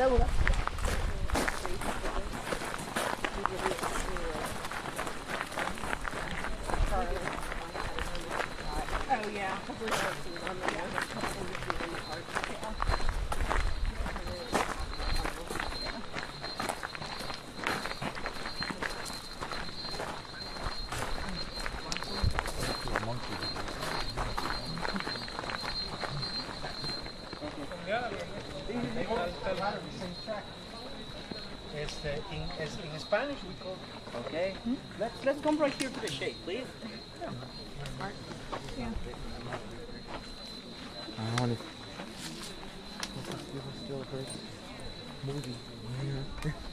Oh yeah. It's in Spanish we call. Okay. Let's come right here to the shade, please. Yeah.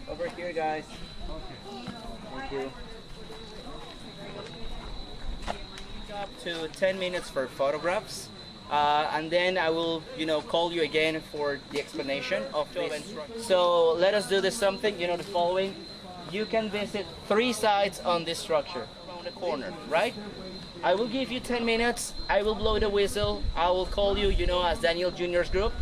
Over here, guys. Thank you. Up to 10 minutes for photographs. And then I will, call you again for the explanation of this. So let us do this something, the following. You can visit 3 sites on this structure around the corner, right? I will give you 10 minutes. I will blow the whistle. I will call you, as Daniel Jr.'s group.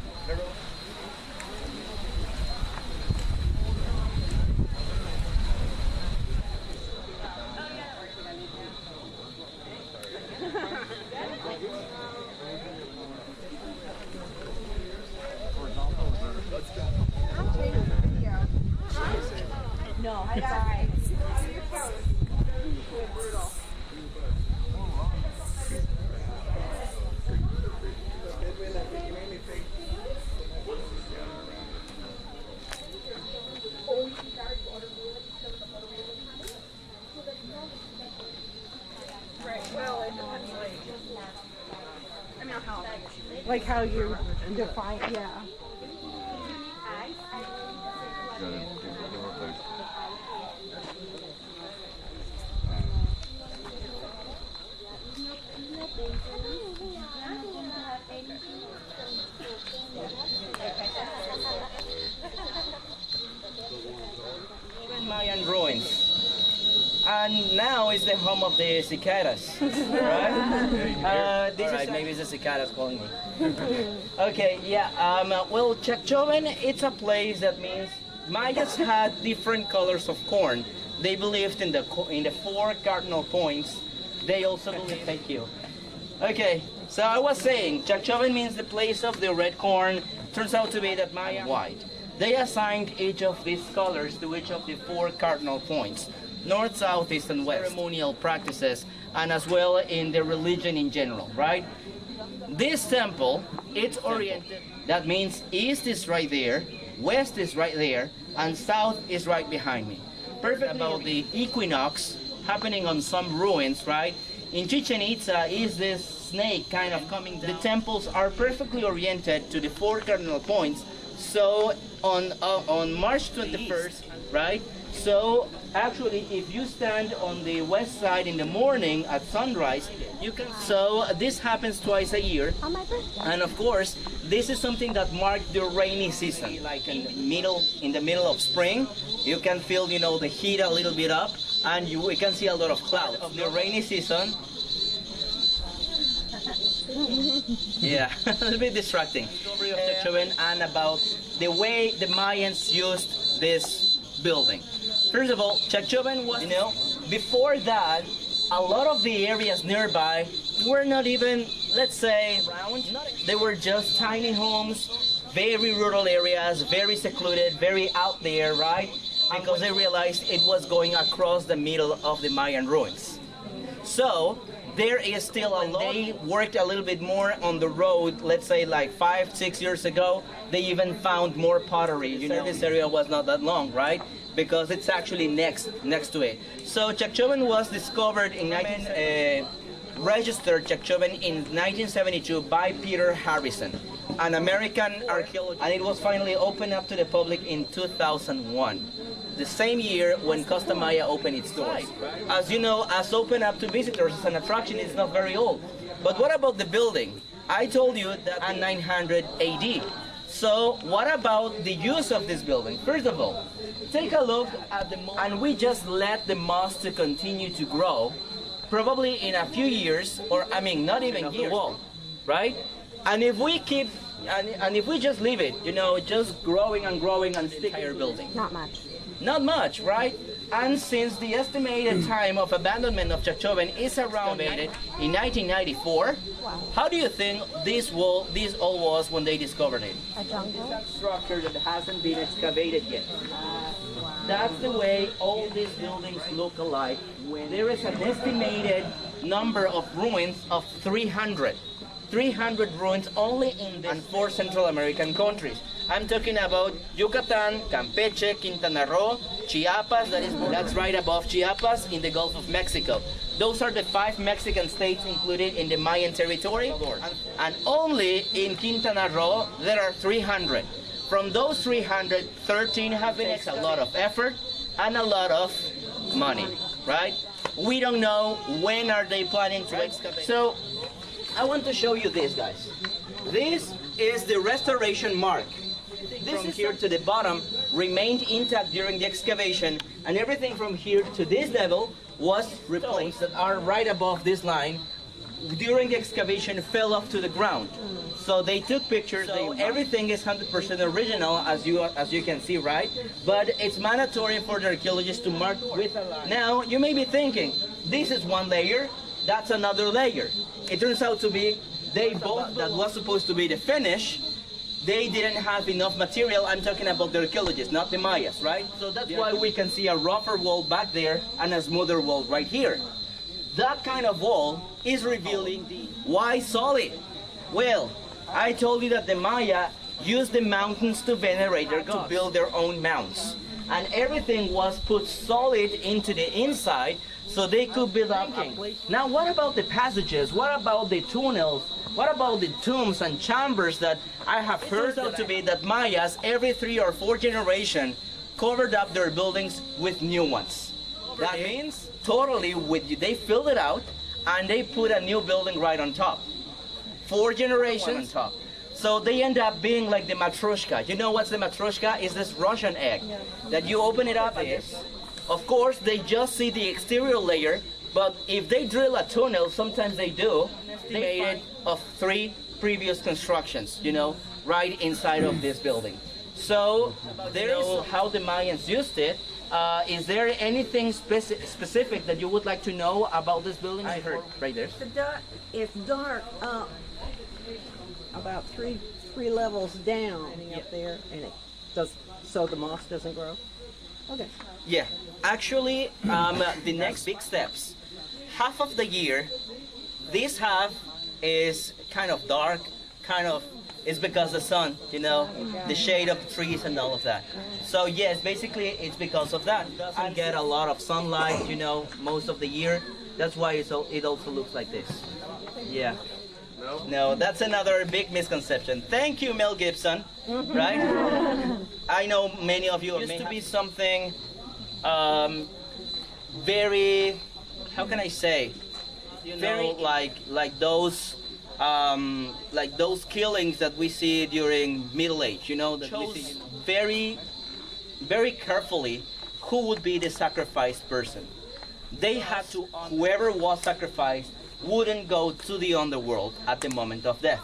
No, it's alright. Right. Well, I mean, how you define, yeah. Mayan ruins, and now is the home of the cicadas, right? Maybe it's the cicadas calling me. Okay, yeah. Well, Chacchoben, it's a place that means Mayas had different colors of corn. They believed in the 4 cardinal points. They also believed. Thank you. Okay, so I was saying, Chacchoben means the place of the red corn. Turns out to be that Maya white. They assigned each of these colors to each of the 4 cardinal points, north, south, east, and west. Ceremonial practices, and as well in the religion in general, right? This temple, it's oriented. That means east is right there, west is right there, and south is right behind me. Perfect about the equinox happening on some ruins, right? In Chichen Itza is this snake kind of coming down. The temples are perfectly oriented to the 4 cardinal points. So on March 21st, right? So actually, if you stand on the west side in the morning at sunrise, you can. So this happens twice a year, and of course, this is something that marked the rainy season. Like in the middle of spring, you can feel the heat a little bit up, and we can see a lot of clouds. Of the rainy season. Yeah, a little bit distracting. Story of Chacchoben and about the way the Mayans used this building. First of all, Chacchoben was, before that, a lot of the areas nearby were not even, let's say, around. They were just tiny homes, very rural areas, very secluded, very out there, right? Because they realized it was going across the middle of the Mayan ruins. So, there is still a lot. They worked a little bit more on the road, let's say like 5-6 years ago. They even found more pottery. This area was not that long, right? Because it's actually next to it. So Chacchoben was discovered in registered Chacchoben in 1972 by Peter Harrison, an American archaeologist, and it was finally opened up to the public in 2001. The same year when Costa Maya opened its doors. As you know, as open up to visitors as an attraction, it's not very old. But what about the building? I told you that in 900 AD. So what about the use of this building? First of all, take a look at the mosque, and we just let the mosque to continue to grow. Probably in a few years, or I mean not even years, the wall, right? And if we keep and if we just leave it, you know, just growing and growing and the entire building. Not much. Not much, right? And since the estimated time of abandonment of Chacchoben is around in 1994, how do you think this all was when they discovered it? A jungle? That structure that hasn't been excavated yet. That's the way all these buildings look alike. When there is an estimated number of ruins of 300. 300 ruins only in the 4 Central American countries. I'm talking about Yucatan, Campeche, Quintana Roo, Chiapas, that's right above Chiapas in the Gulf of Mexico. Those are the 5 Mexican states included in the Mayan territory. And only in Quintana Roo there are 300. From those 300, 13 have been a lot of effort and a lot of money, right? We don't know when are they planning to excavate. So I want to show you this, guys. This is the restoration mark. This from here to the bottom remained intact during the excavation, and everything from here to this level was replaced that are right above this line. During the excavation fell off to the ground. So they took pictures. Everything is 100% original, as you can see, right? But it's mandatory for the archaeologists to mark with a line. Now you may be thinking, this is one layer, that's another layer. It turns out to be they both that was supposed to be the finish. They didn't have enough material. I'm talking about the archaeologists, not the Mayas, right? So that's why we can see a rougher wall back there and a smoother wall right here. That kind of wall is revealing why solid. Well, I told you that the Maya used the mountains to venerate their gods, to build their own mounds. And everything was put solid into the inside so they could build up. Now what about the passages? What about the tunnels? What about the tombs and chambers that I have heard to be that Mayas every 3 or 4 generations covered up their buildings with new ones? That means totally they filled it out and they put a new building right on top. 4 generations on top. So they end up being like the matryoshka. You know what's the matryoshka? It's this Russian egg that you open it up. Of course, they just see the exterior layer, but if they drill a tunnel, sometimes they do, they made it of 3 previous constructions, you know, right inside of this building. So there is how the Mayans used it. Is there anything specific that you would like to know about this building? I heard right there. It's dark up about three levels down up there, and it does so the moss doesn't grow. Okay. Yeah, actually, the next big steps. Half of the year, this half is kind of dark, it's because the sun, you know, the shade of the trees and all of that. So yes, basically it's because of that. It doesn't get a lot of sunlight, you know, most of the year. That's why it also looks like this. Yeah. No, that's another big misconception. Thank you, Mel Gibson. Right? I know many of you. It used to be something very, how can I say? Very like those killings that we see during Middle Age. You know, that we see very, very carefully who would be the sacrificed person. They had to, whoever was sacrificed wouldn't go to the underworld at the moment of death,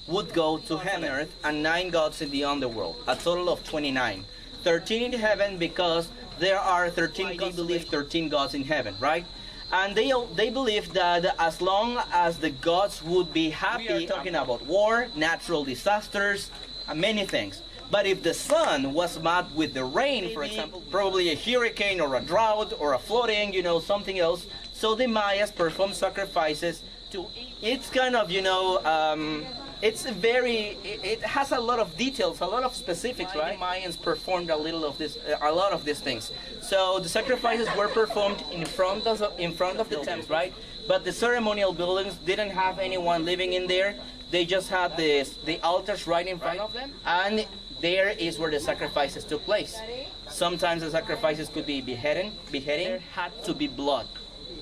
would go to heaven, earth, and 9 gods in the underworld, a total of 29. 13 in heaven because there are 13 gods, believe 13 gods in heaven, right? And they believe that as long as the gods would be happy, we are talking about war, natural disasters, and many things. But if the sun was mad with the rain, for example, probably a hurricane or a drought or a flooding, you know, something else, so the Mayas perform sacrifices to, it's kind of, you know, it has a lot of details, a lot of specifics, right? The Mayans performed a lot of these things. So the sacrifices were performed in front of the temples, right? But the ceremonial buildings didn't have anyone living in there. They just had the altars right in front of them, and there is where the sacrifices took place. Sometimes the sacrifices could be beheading. There had to be blood,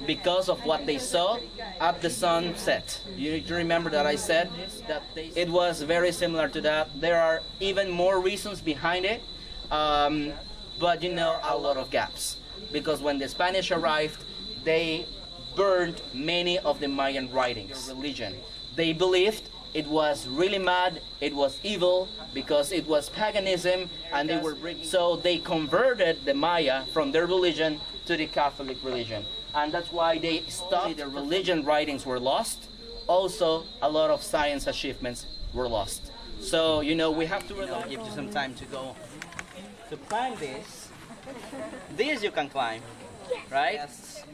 because of what they saw at the sunset. You remember that I said that it was very similar to that. There are even more reasons behind it, but you know, a lot of gaps. Because when the Spanish arrived, they burned many of the Mayan writings, religion. They believed it was really mad, it was evil, because it was paganism, and so they converted the Maya from their religion to the Catholic religion. And that's why they stopped. The religion writings were lost. Also, a lot of science achievements were lost. So, you know, we have to give you some time to go to climb this. This you can climb, right? Yes.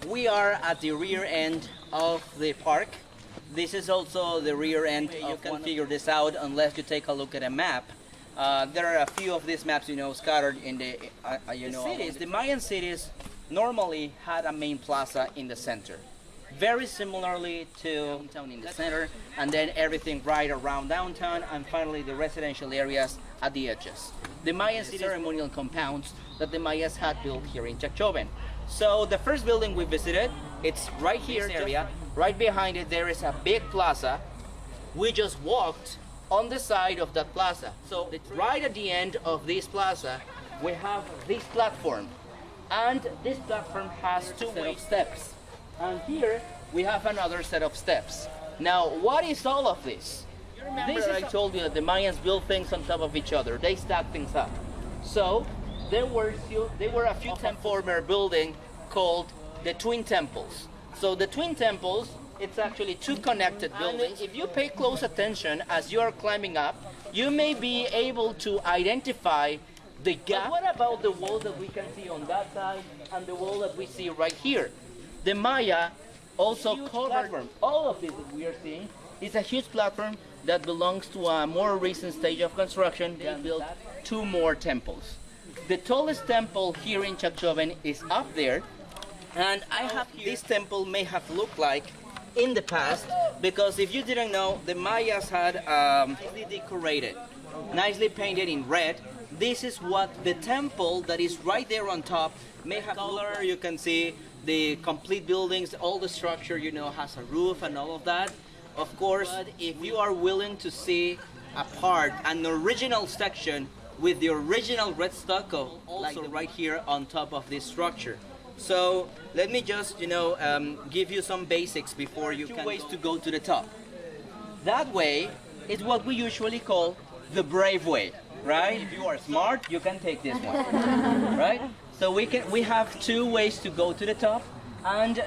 We are at the rear end of the park. This is also the rear end. You can figure this out unless you take a look at a map. There are a few of these maps, you know, scattered in the, cities. The Mayan cities normally had a main plaza in the center. Very similarly to downtown in the center, and then everything right around downtown, and finally the residential areas at the edges. The Mayan ceremonial compounds that the Mayas had built here in Chacchoben. So the first building we visited, it's right here, this area. Right behind it there is a big plaza. We just walked on the side of that plaza. So right at the end of this plaza, we have this platform. And this platform has two steps. And here we have another set of steps. Now, what is all of this? You remember I told you that the Mayans built things on top of each other. They stacked things up. So there were a few former building called the Twin Temples. So the Twin Temples, it's actually two connected buildings. If you pay close attention as you are climbing up, you may be able to identify the gap. But what about the wall that we can see on that side and the wall that we see right here? The Maya also covered all of this that we are seeing. It's a huge platform that belongs to a more recent stage of construction. They built two more temples. The tallest temple here in Chacchoben is up there, and this temple may have looked like in the past, because if you didn't know, the Mayas had nicely decorated, nicely painted in red. This is what the temple that is right there on top may have color. You can see the complete buildings, all the structure, you know, has a roof and all of that. Of course, but if you are willing to see an original section with the original red stucco, also right here on top of this structure. So let me just, you know, give you some basics before you can. Two ways to go to the top. That way is what we usually call the brave way, right? If you are smart, you can take this one, right? So we have two ways to go to the top, and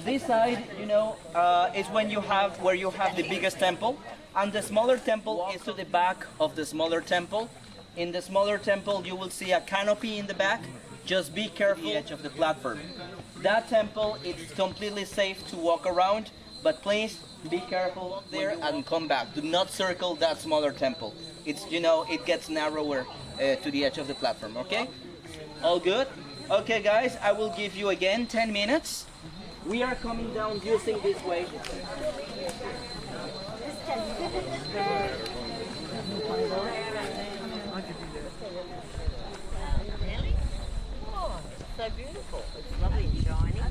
this side, you know, is where you have the biggest temple, and the smaller temple is to the back of the smaller temple. In the smaller temple, you will see a canopy in the back. Just be careful the edge of the platform. That temple, it's completely safe to walk around, but please be careful there and come back. Do not circle that smaller temple. It's, you know, it gets narrower to the edge of the platform. Okay? All good? Okay guys, I will give you again 10 minutes. We are coming down using this way. Really? Oh, so beautiful. It's lovely and shiny.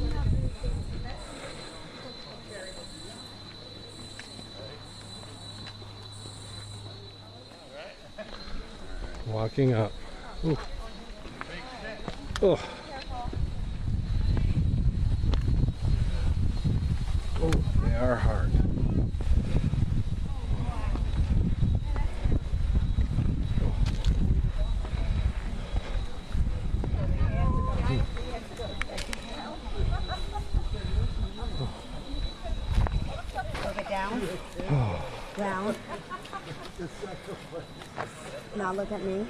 Walking up. Ooh. Oh. Oh, they are hard. Down. Down. Now look at me.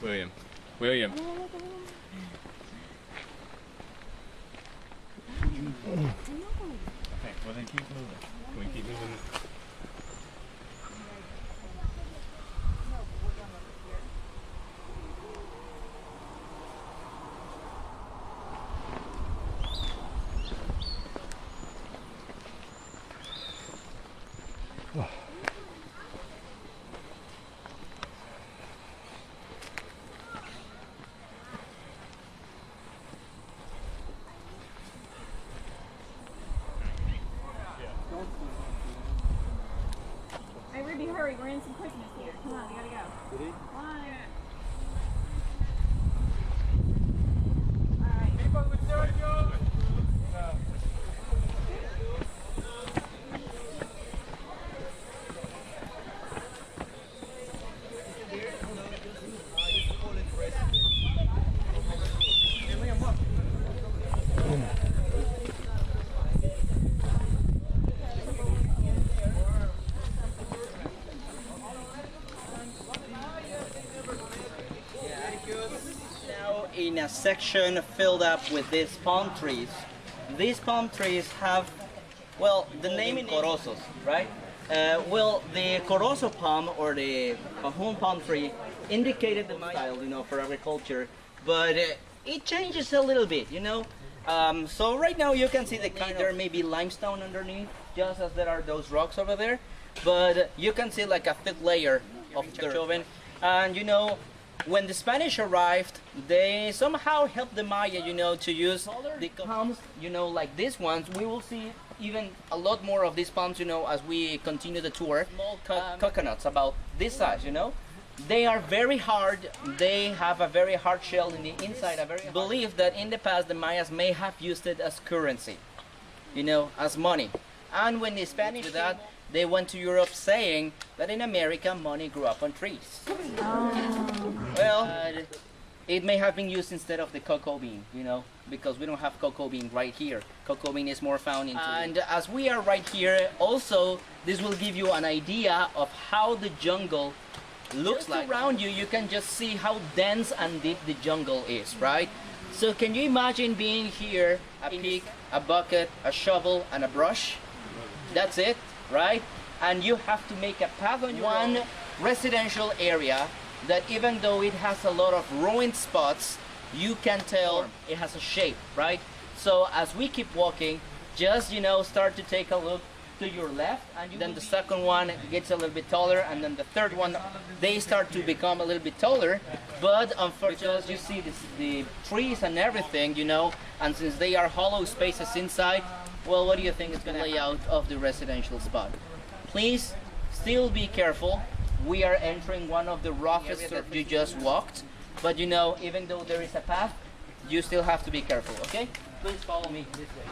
William. William. Okay, well then keep moving. Can we keep moving? Hey, Ruby, hurry. We're in some quickness here. Come on, we gotta go. Come on. All right. Now in a section filled up with these palm trees. These palm trees have, well, the name in corosos, right? Well, the corozo palm or the cajon palm tree indicated the style, you know, for agriculture, but it changes a little bit, you know. So right now you can see there may be limestone underneath, just as there are those rocks over there, but you can see like a thick layer of Chacchoben. And you know, when the Spanish arrived, they somehow helped the Maya, you know, to use the palms, you know, like these ones. We will see even a lot more of these palms, you know, as we continue the tour. Small coconuts about this size, you know. They are very hard. They have a very hard shell in the inside. I believe that in the past the Mayas may have used it as currency, you know, as money. And when the Spanish did that, they went to Europe saying that in America money grew up on trees. Well, it may have been used instead of the cocoa bean, you know, because we don't have cocoa bean right here. Cocoa bean is more found in And as we are right here, also, this will give you an idea of how the jungle looks like. Around you, you can just see how dense and deep the jungle is, right? So can you imagine being here, a pick, a bucket, a shovel, and a brush? That's it, right? And you have to make a path on one residential area that even though it has a lot of ruined spots, you can tell it has a shape, right? So as we keep walking, just, you know, start to take a look to your left, and then the second one gets a little bit taller, and then the third one, they start to become a little bit taller. But unfortunately, you see the trees and everything, you know, and since they are hollow spaces inside, well, what do you think is going to lay out of the residential spot? Please still be careful. We are entering one of the roughest that you just walked, but you know, even though there is a path, you still have to be careful, okay? Please follow me this way.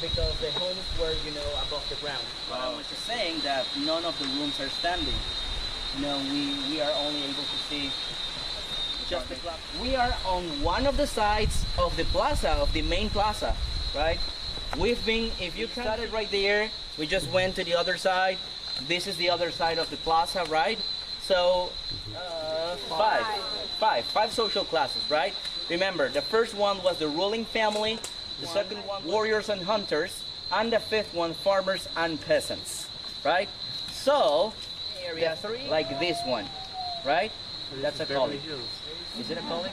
because the homes were, above the ground. I was just saying that none of the rooms are standing. We are only able to see just the plaza. We are on one of the sides of the plaza, of the main plaza, right? If you started right there, we just went to the other side. This is the other side of the plaza, right? So, five social classes, right? Remember, the first one was the ruling family, the second one, warriors and hunters, and the fifth one, farmers and peasants, right? So, area 3, like this one, right? That's a college. Is it a college?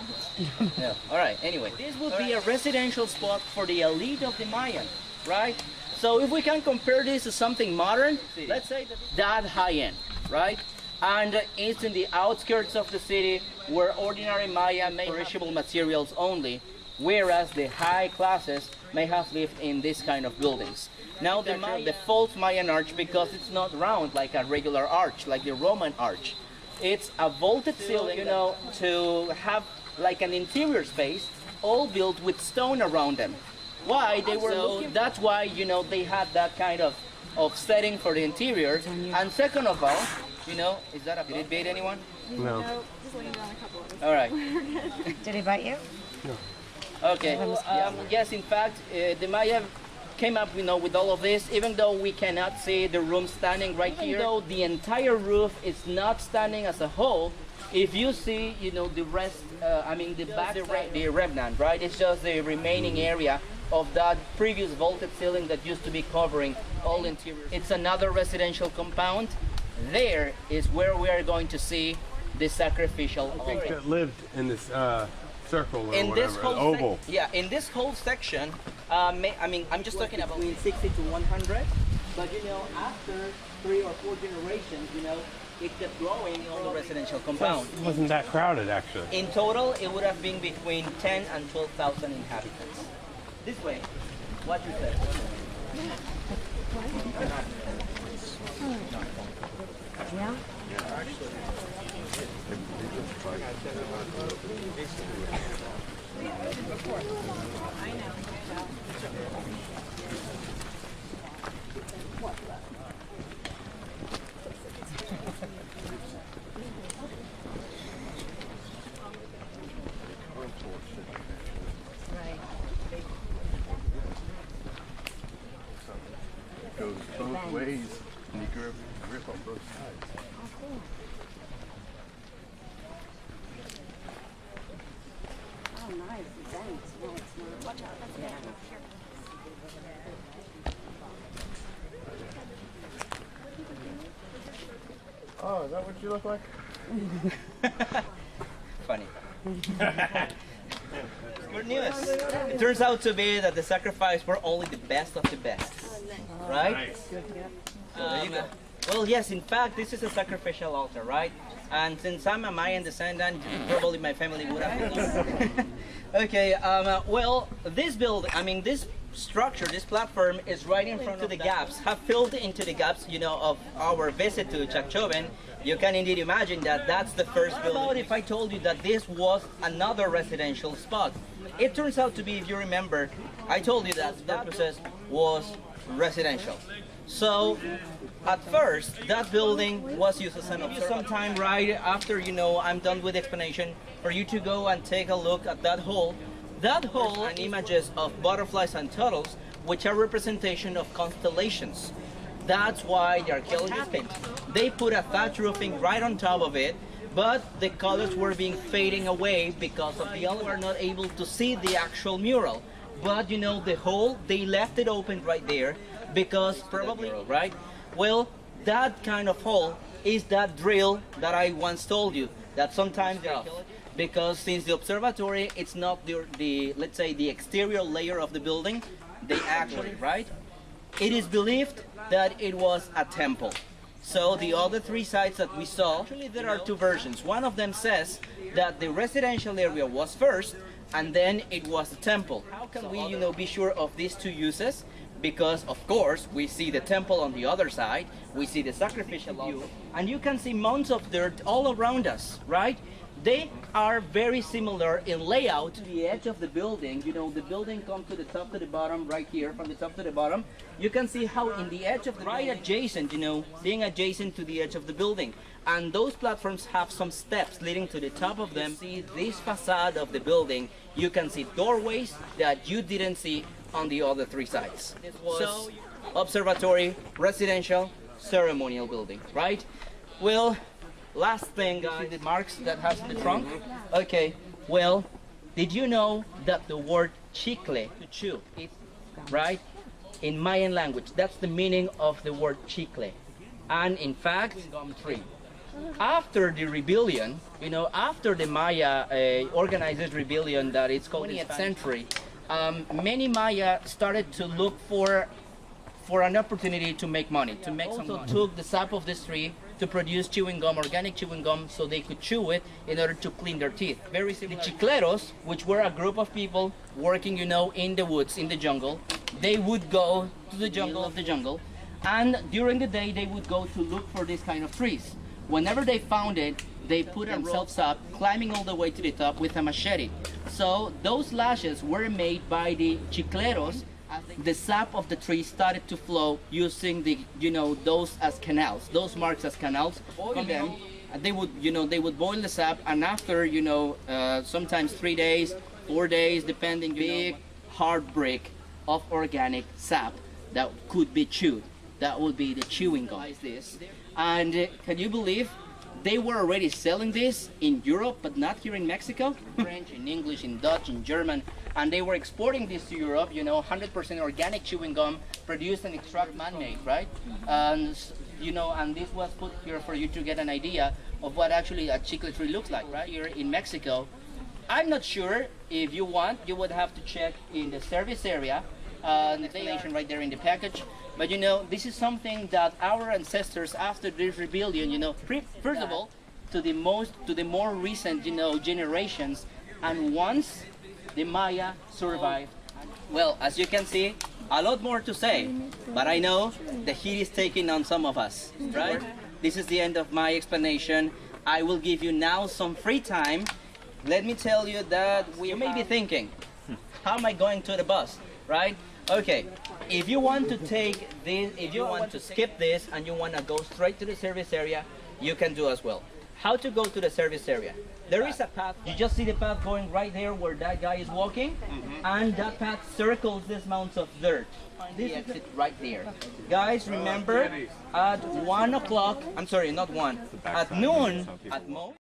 No. All right, anyway. This would be a residential spot for the elite of the Mayan, right? So if we can compare this to something modern, let's say that high-end, right? And it's in the outskirts of the city where ordinary Maya may perishable materials only, whereas the high classes may have lived in this kind of buildings. Now the false Mayan arch, because it's not round like a regular arch, like the Roman arch. It's a vaulted ceiling, to have like an interior space, all built with stone around them. Why? They were that's why, they had that kind of setting for the interior. And second of all, did it bait anyone? No. Just laying down a couple of us. All right. Did he bite you? Okay. Yes, in fact, the Maya came up, with all of this, even though we cannot see the room standing right here. Even though the entire roof is not standing as a whole, if you see, the rest, the remnant, right? It's just the remaining area of that previous vaulted ceiling that used to be covering all interior. It's another residential compound. There is where we are going to see the sacrificial altar. I think that lived in this circle or In this whatever, whole oval. in this whole section, I'm just talking about between 60 to 100. But after 3 or 4 generations, it kept growing in all the residential compound. It wasn't that crowded, actually. In total, it would have been between 10 and 12,000 inhabitants. This way, what you said. Yeah. Goes both ways, and you grip on both sides. Oh, nice. Thanks. No, it's not. Watch out. That's it. Oh, is that what you look like? Funny. Good news. It turns out to be that the sacrifice were only the best of the best. Right? Well, yes, in fact, this is a sacrificial altar, right? And since I'm a Mayan descendant, probably my family would have known. Okay, well, this structure, this platform is right in front of the gaps, have filled into the gaps, of our visit to Chacchoben. You can indeed imagine that that's the first building. How about if I told you that this was another residential spot? It turns out to be, if you remember, I told you that that process was residential. So, at first, that building was used as an observatory. Sometime right after, I'm done with the explanation, for you to go and take a look at that hole. That hole and images of butterflies and turtles, which are representation of constellations. That's why the archaeologists came. They put a thatch roofing right on top of it, but the colors were being fading away because of the we were not able to see the actual mural. But the hole, they left it open right there because probably, right? Well, that kind of hole is that drill that I once told you, that sometimes because since the observatory, it's not the let's say the exterior layer of the building, they actually, right? It is believed that it was a temple. So the other 3 sites that we saw, actually there are 2 versions. One of them says that the residential area was first, and then it was a temple. How can we, be sure of these 2 uses? Because of course we see the temple on the other side, we see the sacrificial view, and you can see mounds of dirt all around us, right? They are very similar in layout to the edge of the building. You know, the building comes to the top to the bottom right here, from the top to the bottom. You can see how in the edge of the right adjacent, you know, being adjacent to the edge of the building. And those platforms have some steps leading to the top of them. See this facade of the building, you can see doorways that you didn't see on the other three sides. This was observatory, residential, ceremonial building, right? Well, last thing, guys, the marks that has the trunk. Okay, well, did you know that the word chicle, to chew, is, right? In Mayan language, that's the meaning of the word chicle. And in fact, gum tree. After the rebellion, you know, after the Maya organized rebellion that is called the 20th century, many Maya started to look for an opportunity to make money, to make some money. Took the sap of this tree to produce chewing gum, organic chewing gum, so they could chew it in order to clean their teeth. Very similar. The chicleros, which were a group of people working, you know, in the woods, in the jungle, they would go to the jungle of the jungle, and during the day they would go to look for these kind of trees. Whenever they found it, they put themselves up, climbing all the way to the top with a machete. So those lashes were made by the chicleros. The sap of the tree started to flow using the, you know, those as canals, those marks as canals. Boil them, they would, you know, they would boil the sap, and after, you know, sometimes 3 days, 4 days, depending, big hard brick of organic sap that could be chewed. That would be the chewing gum. This, and can you believe they were already selling this in Europe, but not here in Mexico? French, in English, in Dutch, in German. And they were exporting this to Europe, you know, 100% organic chewing gum, produced and extract man-made, right? And, you know, and this was put here for you to get an idea of what actually a chicle tree looks like, right? Here in Mexico. I'm not sure. If you want, you would have to check in the service area, the explanation right there in the package. But you know, this is something that our ancestors, after this rebellion, you know, first of all, to the more recent, you know, generations, and once the Maya survived. Well, as you can see, a lot more to say, but I know the heat is taking on some of us, right? This is the end of my explanation. I will give you now some free time. Let me tell you that you may be thinking, how am I going to the bus, right? Okay, if you want to take this, if you want to skip this and you want to go straight to the service area, you can do as well. How to go to the service area? There is a path. You just see the path going right there where that guy is walking, and that path circles this mounds of dirt. This exit right there. Guys, remember, at 1 o'clock, I'm sorry, not 1, at noon, at most.